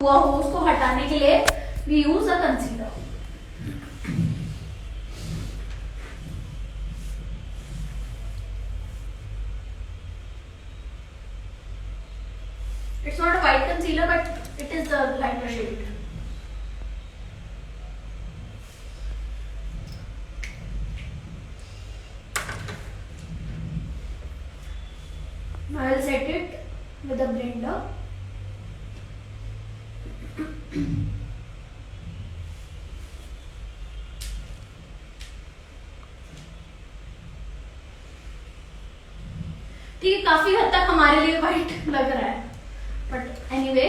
हुआ हो उसको हटाने के लिए we use a concealer. It's not a white concealer, but it is the lighter shade. Now I will set it with a blender. ठीक है, काफी हद तक हमारे लिए व्हाइट लग रहा है, but anyway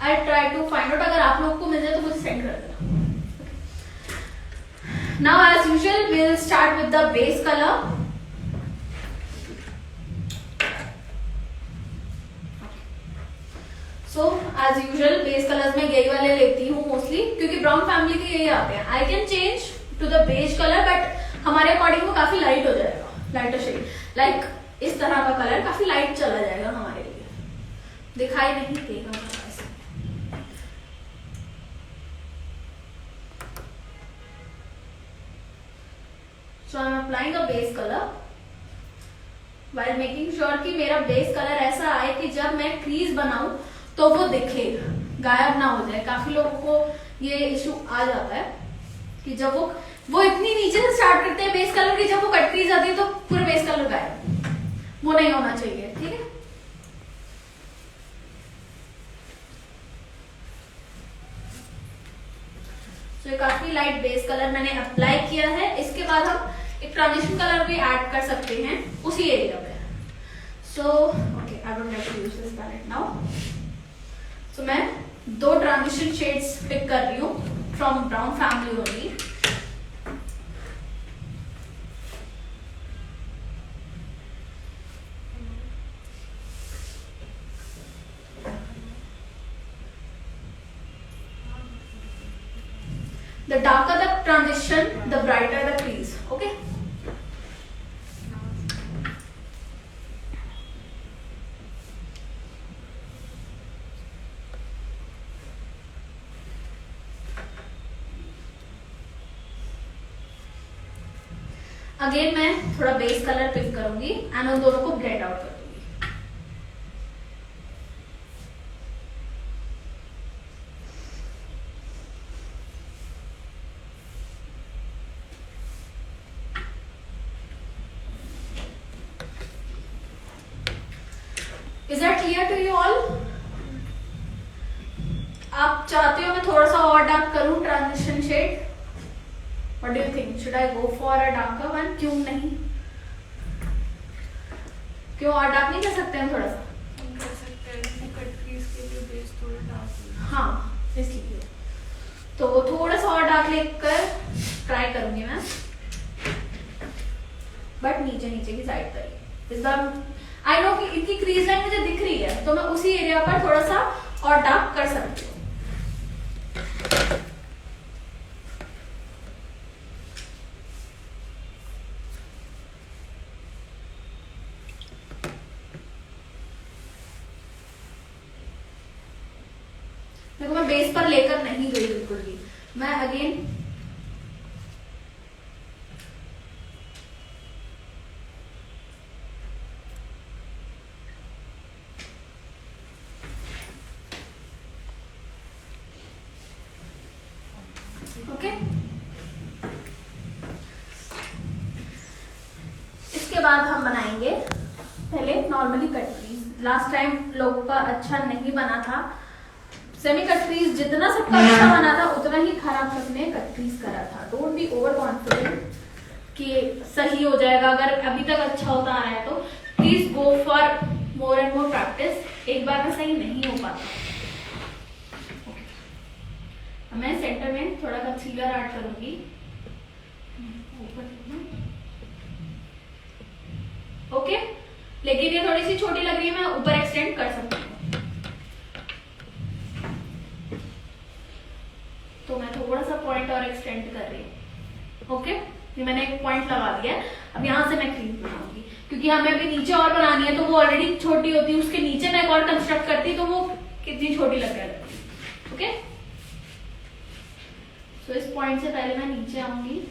I try to find out. अगर आप लोगों को मिल जाए तो मुझे सेंड कर देना। Now as usual we will start with the base colour. So as usual base colours में यही वाले लेती हूँ मोस्टली, क्योंकि ब्राउन फैमिली के यही आते हैं। I can change to the beige colour, but हमारे अकॉर्डिंग वो काफी लाइट हो जाएगा, लाइटर शेड लाइक इस तरह का कलर काफी लाइट चला जाएगा हमारे लिए, दिखाई नहीं देगा ऐसे। So I am applying a base colour while making sure कि मेरा बेस कलर ऐसा आए कि जब मैं क्रीज बनाऊं तो वो दिखे, गायब ना हो जाए। काफी लोगों को ये इशू आ जाता है कि जब वो इतनी नीचे से स्टार्ट करते हैं बेस कलर की, जब वो कट क्रीज आती है तो पूरा बेस कलर गायब। वो नहीं होना चाहिए, ठीक है। तो ये काफी लाइट बेस कलर मैंने अप्लाई किया है। इसके बाद हम एक ट्रांजिशन कलर भी ऐड कर सकते हैं उसी एरिया पे। So okay, I don't have to use this palette now. So मैं दो ट्रांजिशन शेड्स पिक कर रही हूँ from brown family only. The darker the transition, the brighter the crease. Okay. Again मैं थोड़ा बेस कलर पिक करूंगी and उन दोनों को ब्लेंड आउट कर दूंगी। Is that clear to you all? आप चाहते हो मैं थोड़ा सा और डार्क करूं transition shade? What do you think? Should I go for a darker one? क्यों नहीं? क्यों और डार्क नहीं कर सकते हम थोड़ा सा? हम कर सकते हैं, कट क्रीज के लिए बेस थोड़ा डार्क है। हाँ, इसलिए तो थोड़ा सा और डार्क लेकर ट्राई करूंगी मैं, बट नीचे नीचे की साइड पर। इस बार आई नो कि इनकी क्रीज लाइन मुझे दिख रही है, तो मैं उसी एरिया पर थोड़ा सा और डार्क कर सकती हूँ। देखो मैं बेस पर लेकर नहीं गई बिल्कुल भी, मैं अगेन ओके। इसके बाद हम बनाएंगे पहले normally cut crease. Last time लोगों का अच्छा नहीं बना था सेमी कट क्रीज, जितना सबका अच्छा बना था उतना ही खराब सबने कट क्रीज करा था। डोंट बी ओवर कॉन्फिडेंट कि सही हो जाएगा। अगर अभी तक अच्छा होता आ रहा है तो please go for more and more practice. एक बार में सही नहीं हो पाता। मैं सेंटर में थोड़ा कंसीलर ऐड करूंगी। ओके, लेकिन ये थोड़ी सी छोटी लग रही है, मैं ऊपर एक्सटेंड कर सकती हूँ। तो मैं थोड़ा सा पॉइंट और एक्सटेंड कर रही हूँ। ओके, ये मैंने एक पॉइंट लगा दिया है। अब यहाँ से मैं क्रीज बनाऊंगी, क्योंकि हमें अभी नीचे और बनानी है तो वो ऑलरेडी छोटी होती है। उसके नीचे मैं एक और कंस्ट्रक्ट करती तो वो कितनी छोटी लग रही है। पॉइंट से पहले मैं नीचे आऊंगी।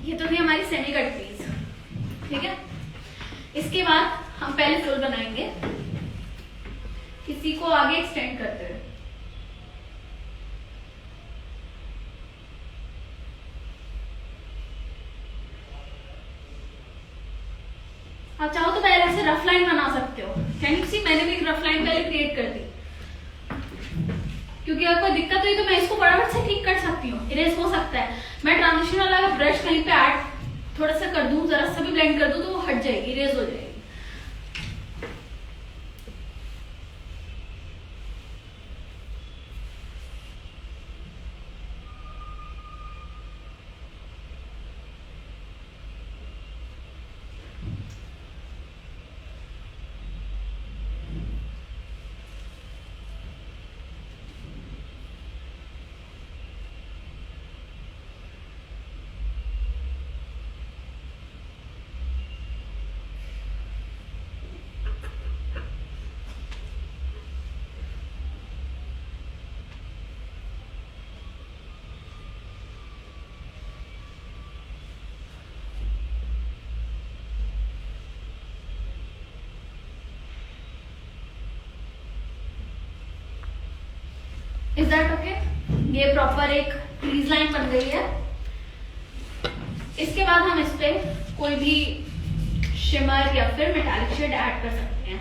ये तो थी हमारी सेमी कट पीस, ठीक है। इसके बाद हम पहले फुल बनाएंगे, किसी को आगे एक्सटेंड करते हुए। आप चाहो तो पहले से रफ लाइन बना सकते हो। कैन यू सी, मैंने भी रफ लाइन पहले क्रिएट कर दी, क्योंकि अगर कोई दिक्कत हुई तो मैं इसको फटाफट से ठीक कर सकती हूँ, इरेज हो सकता है। मैं ट्रांजिशन वाला ब्रश कहीं पे ऐड थोड़ा सा कर दूं, जरा सा भी ब्लेंड कर दूं तो वो हट जाएगी, इरेज हो जाएगी। Is that okay? ये प्रॉपर एक क्रीज लाइन बन गई है। इसके बाद हम इस पे कोई भी शिमर या फिर मेटालिक शेड ऐड कर सकते हैं।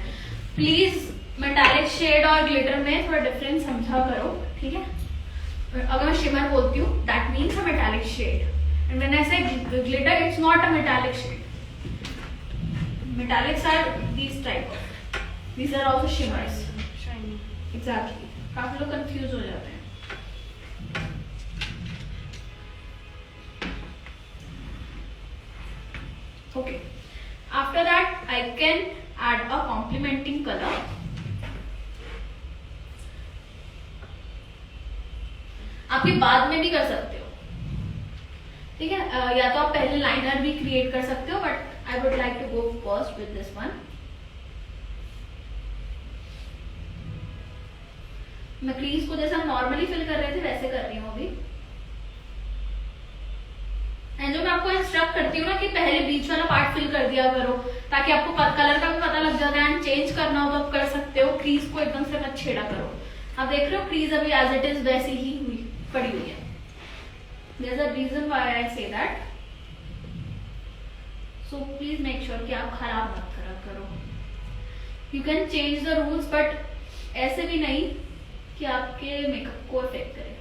प्लीज मेटालिक शेड और ग्लिटर में थोड़ा डिफरेंस समझा करो, ठीक है। अगर मैं शिमर बोलती हूँ that means a metallic shade, and when I say glitter it's not a metallic shade. Metallics are these type of, these are also shimmers. Shiny. Exactly, काफी लोग कंफ्यूज हो जाते हैं। Okay, after that I can add a complementing colour. आप ये बाद में भी कर सकते हो, ठीक है। या तो आप पहले लाइनर भी क्रिएट कर सकते हो, but I would like to go first with this one. मैं क्रीज को जैसा नॉर्मली फिल कर रहे थे वैसे कर रही हूँ अभी। एंड जो मैं आपको इंस्ट्रक्ट करती हूँ ना कि पहले बीच वाला पार्ट फिल कर दिया करो, ताकि आपको कलर का भी पता लग जाता है, एंड चेंज करना हो तो आप कर सकते हो। क्रीज को एकदम से मत छेड़ा करो। आप देख रहे हो क्रीज अभी एज इट इज वैसी ही हुई पड़ी हुई है। There is a reason why I say that, so please make sure कि आप खराब मत करो। You can change the rules, but ऐसे भी नहीं कि आपके मेकअप को इफेक्ट करे।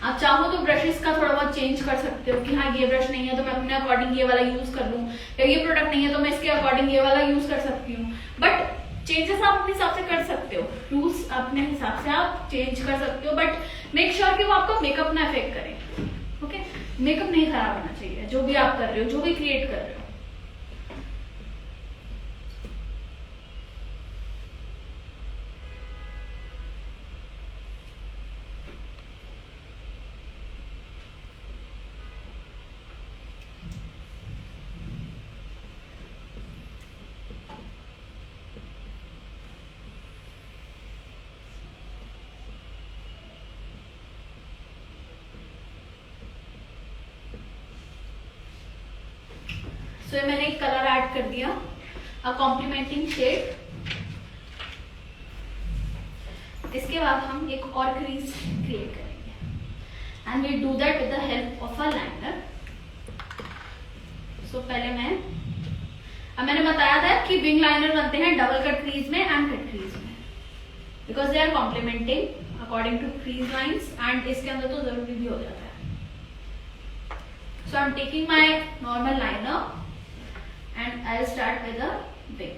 आप चाहो तो ब्रशेस का थोड़ा बहुत चेंज कर सकते हो कि हाँ ये ब्रश नहीं है तो मैं अपने अकॉर्डिंग ये वाला यूज कर लूं, या ये प्रोडक्ट नहीं है तो मैं इसके अकॉर्डिंग ये वाला यूज कर सकती हूँ। बट चेंजेस आप अपने हिसाब से कर सकते हो, रूल्स अपने हिसाब से आप चेंज कर सकते हो, बट मेक श्योर कि वो आपका मेकअप ना इफेक्ट करे। ओके, मेकअप नहीं खराब होना चाहिए जो भी आप कर रहे हो, जो भी क्रिएट कर रहे हो। सो मैंने एक कलर ऐड कर दिया, अ कॉम्प्लीमेंटिंग शेड। इसके बाद हम एक और क्रीज क्रिएट करेंगे, and we do that with the help of a liner. So पहले मैंने बताया था कि विंग लाइनर बनते हैं डबल कट क्रीज में एंड कट क्रीज में, because they are complementing according to crease lines, and इसके अंदर तो जरूरी भी हो जाता है। So I am taking my normal liner and I'll start with a wing.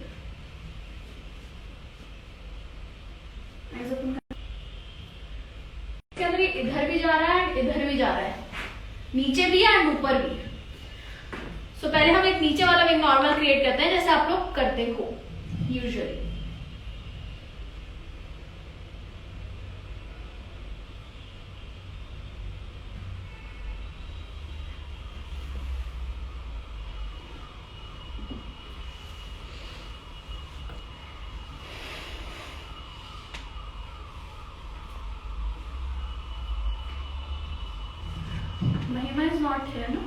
इसके अंदर इधर भी जा रहा है, इधर भी जा रहा है, नीचे भी है एंड ऊपर भी है। सो पहले हम एक नीचे वाला विंग नॉर्मल क्रिएट करते हैं जैसे आप लोग करते हो यूजुअली। महिमा इज नॉट हियर ना।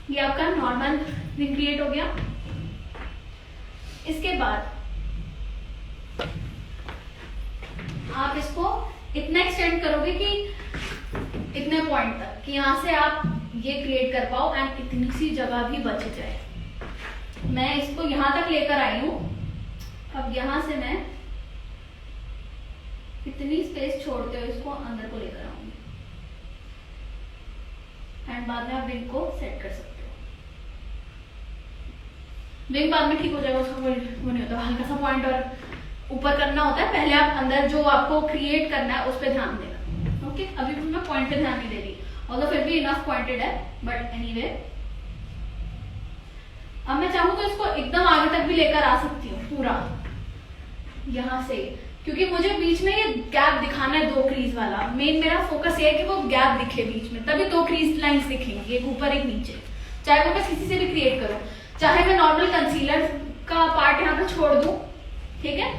ये आपका नॉर्मल विंग क्रिएट हो गया। इसके बाद आप इसको इतना एक्सटेंड करोगे कि इतने पॉइंट तक कि यहां से आप ये क्रिएट कर पाओ एंड इतनी सी जगह भी बच जाए। मैं इसको यहां तक लेकर आई हूं। अब यहां से मैं इतनी स्पेस छोड़ते हुए इसको अंदर को लेकर आऊंगी एंड बाद में आप विंग को सेट कर सकते हो। विंग बाद में ठीक हो जाएगा, उसका कोई वो नहीं होता। हल्का सा पॉइंट और ऊपर करना होता है। पहले आप अंदर जो आपको क्रिएट करना है उस पर ध्यान देना। ओके, अभी भी मैं पॉइंट पे ध्यान नहीं दे रही, ऑल्दो फिर भी इनफ पॉइंटेड है, बट एनीवे। अब मैं चाहूँ तो इसको एकदम आगे तक भी लेकर आ सकती हूँ पूरा यहां से, क्योंकि मुझे बीच में ये गैप दिखाना है 2 क्रीज वाला। मेन मेरा फोकस ये है कि वो गैप दिखे बीच में, तभी 2 क्रीज लाइंस दिखेंगी, एक ऊपर एक नीचे। चाहे वो मैं किसी से भी क्रिएट करूँ, चाहे मैं नॉर्मल कंसीलर का पार्ट यहाँ पे छोड़ दूं, ठीक है,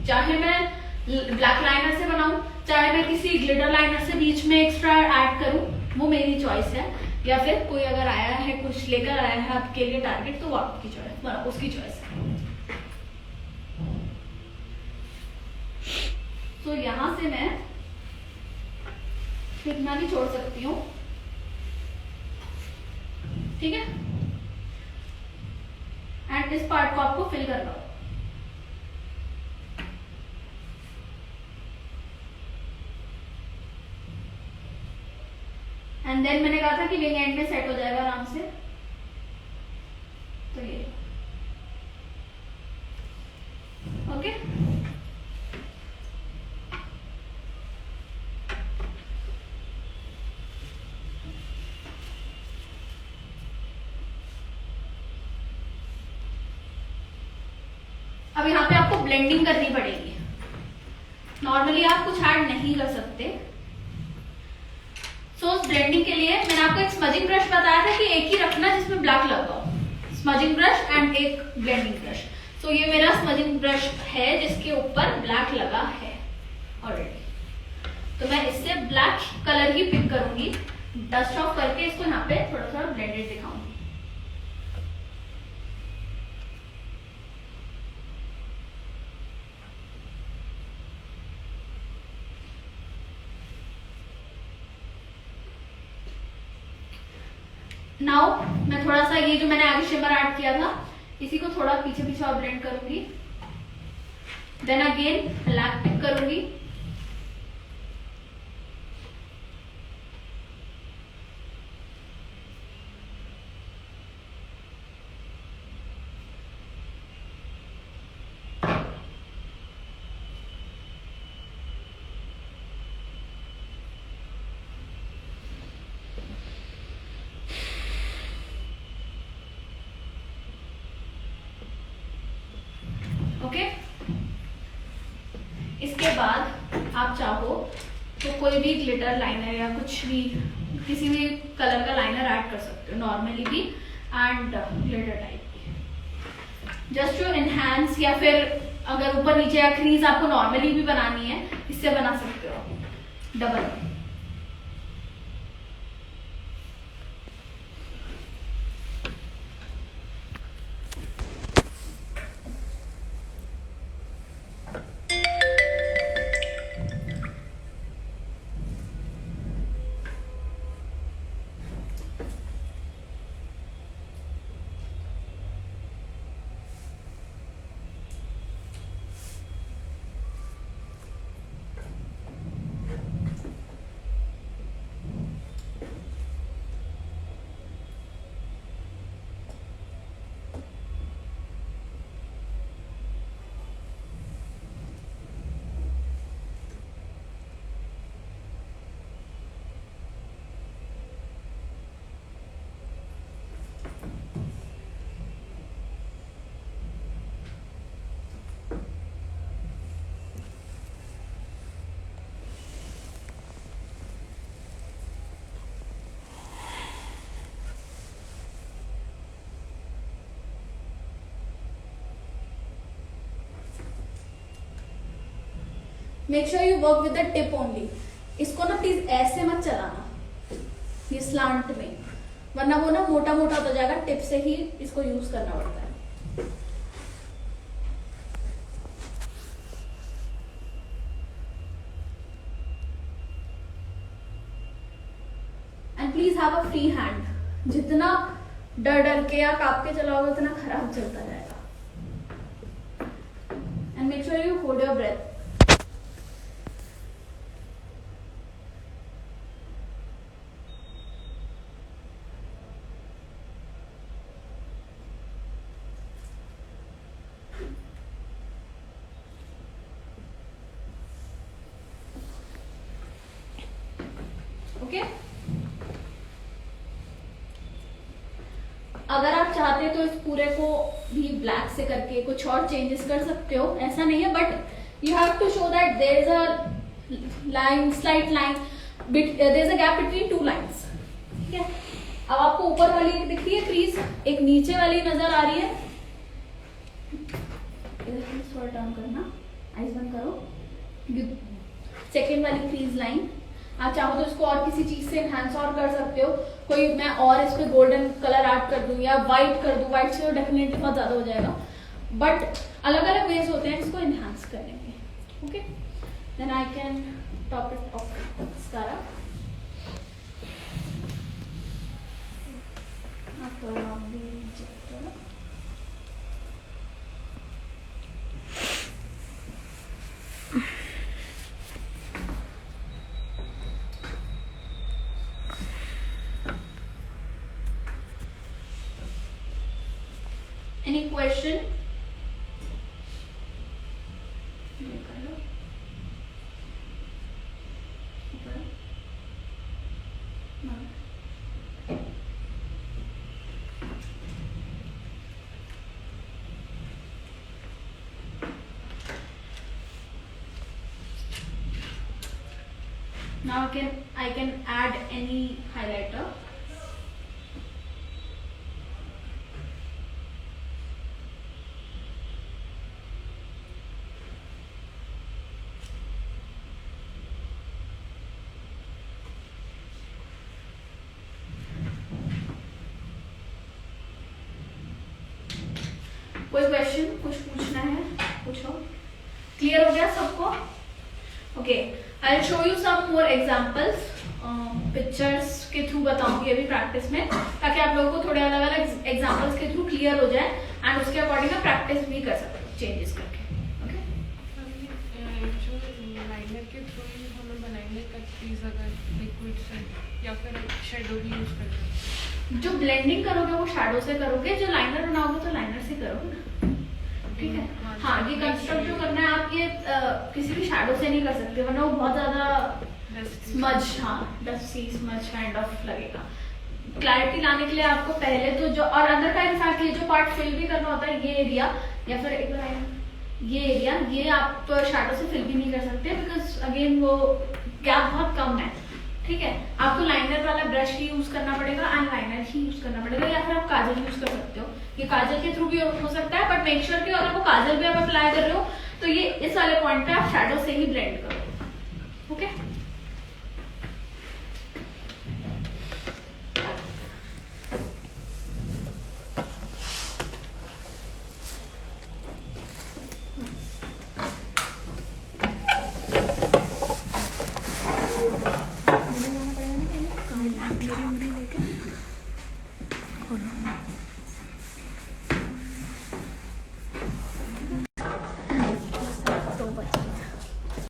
चाहे मैं ब्लैक लाइनर से बनाऊं, चाहे मैं किसी ग्लिटर लाइनर से बीच में एक्स्ट्रा ऐड करूं, वो मेरी चॉइस है। या फिर कोई अगर आया है कुछ लेकर आया है आपके लिए टारगेट, तो वो आपकी चॉइस, उसकी चॉइस है। तो यहां से मैं कितना भी छोड़ सकती हूँ, ठीक है। एंड इस पार्ट को आपको फिल करना होगा। एंड देन मैंने कहा था कि विंग एंड में सेट हो जाएगा आराम से। तो ये ओके। अब यहाँ पे आपको ब्लेंडिंग करनी पड़ेगी। नॉर्मली आप कुछ ऐड नहीं कर सकते। सो उस ब्लेंडिंग के लिए मैंने आपको एक स्मजिंग ब्रश बताया था कि एक ही रखना जिसमें ब्लैक लगा हो। स्मजिंग ब्रश एंड एक ब्लेंडिंग ब्रश। सो ये मेरा स्मजिंग ब्रश है जिसके ऊपर ब्लैक लगा है ऑलरेडी। तो मैं इससे ब्लैक कलर ही पिक करूंगी, डस्ट ऑफ करके इसको यहाँ पे थोड़ा थोड़ा ब्लेंडेड दिखाऊंगी। नाउ मैं थोड़ा सा ये जो मैंने आगे शिमर ऐड किया था, इसी को थोड़ा पीछे पीछे और ब्लेंड करूंगी। देन अगेन ब्लैक पिक करूंगी। ओके, इसके बाद आप चाहो तो कोई भी ग्लिटर लाइनर या कुछ भी किसी भी कलर का लाइनर ऐड कर सकते हो, नॉर्मली भी एंड ग्लिटर टाइप भी, जस्ट टू एनहांस। या फिर अगर ऊपर नीचे या क्रीज आपको नॉर्मली भी बनानी है, इससे बना सकते हो double. Make sure you work with the tip only. इसको ना प्लीज ऐसे मत चलाना ये स्लांट में, वरना वो ना मोटा मोटा होता जाएगा। टिप से ही इसको यूज करना पड़ता है। And please have a free hand. जितना डर डर के या काप के चलाओगे उतना खराब चलता जाएगा। And make sure you hold your breath. Okay अगर आप चाहते तो इस पूरे को भी ब्लैक से करके कुछ और चेंजेस कर सकते हो, ऐसा नहीं है, but you have to show that there is a line, slight line, there is a gap between two lines. ठीक है, अब आपको ऊपर वाली दिख रही है क्रीज, एक नीचे वाली नजर आ रही है। इधर थोड़ा टर्न करना, आइज बंद करो। सेकेंड वाली क्रीज लाइन आप चाहो तो इसको और किसी चीज से एनहांस और कर सकते हो। कोई मैं और इस पे गोल्डन कलर ऐड कर दूं या व्हाइट कर दूं, व्हाइट से तो डेफिनेटली बहुत ज्यादा हो जाएगा, बट अलग अलग वेज होते हैं इसको एनहांस करने के। Okay, then I can top it off mascara. Any question? Now I can add any highlighter. कोई क्वेश्चन, कुछ पूछना है पूछो। क्लियर हो गया सबको? Okay, I will show you some more examples, pictures के थ्रू बताऊंगी अभी प्रैक्टिस में, ताकि आप लोगों को थोड़े अलग अलग एग्जांपल्स के थ्रू क्लियर हो जाए एंड उसके अकॉर्डिंग आप प्रैक्टिस भी कर सकते हो चेंजेस करके। ओके, जो लाइनर के थ्रू हमें बनाएंगे कट पीस, अगर लिक्विड से या फिर शेडो भी यूज करते हैं। जो ब्लेंडिंग करोगे वो शैडो से करोगे, जो लाइनर बनाओगे तो लाइनर से करोगे ना। ठीक है, हाँ, ये कंस्ट्रक्ट जो करना है आप ये किसी भी शैडो से नहीं कर सकते, वरना वो बहुत ज्यादा स्मज, हाँ डस्टी स्मज काइंड ऑफ लगेगा। क्लैरिटी लाने के लिए आपको पहले तो जो, और अंदर का इनफैक्ट ये जो पार्ट फिल भी करना होता है, ये एरिया या फिर ये एरिया, ये आप शैडो से फिल भी नहीं कर सकते, बिकॉज अगेन वो गैप बहुत कम है। ठीक है, आपको लाइनर वाला ब्रश ही यूज करना पड़ेगा एंड लाइनर ही यूज करना पड़ेगा, या फिर आप काजल यूज कर सकते हो। ये काजल के थ्रू भी हो सकता है, बट मेक श्योर कि अगर वो काजल भी आप अप्लाई कर रहे हो तो ये इस वाले पॉइंट पे आप शैडो से ही ब्लेंड करो।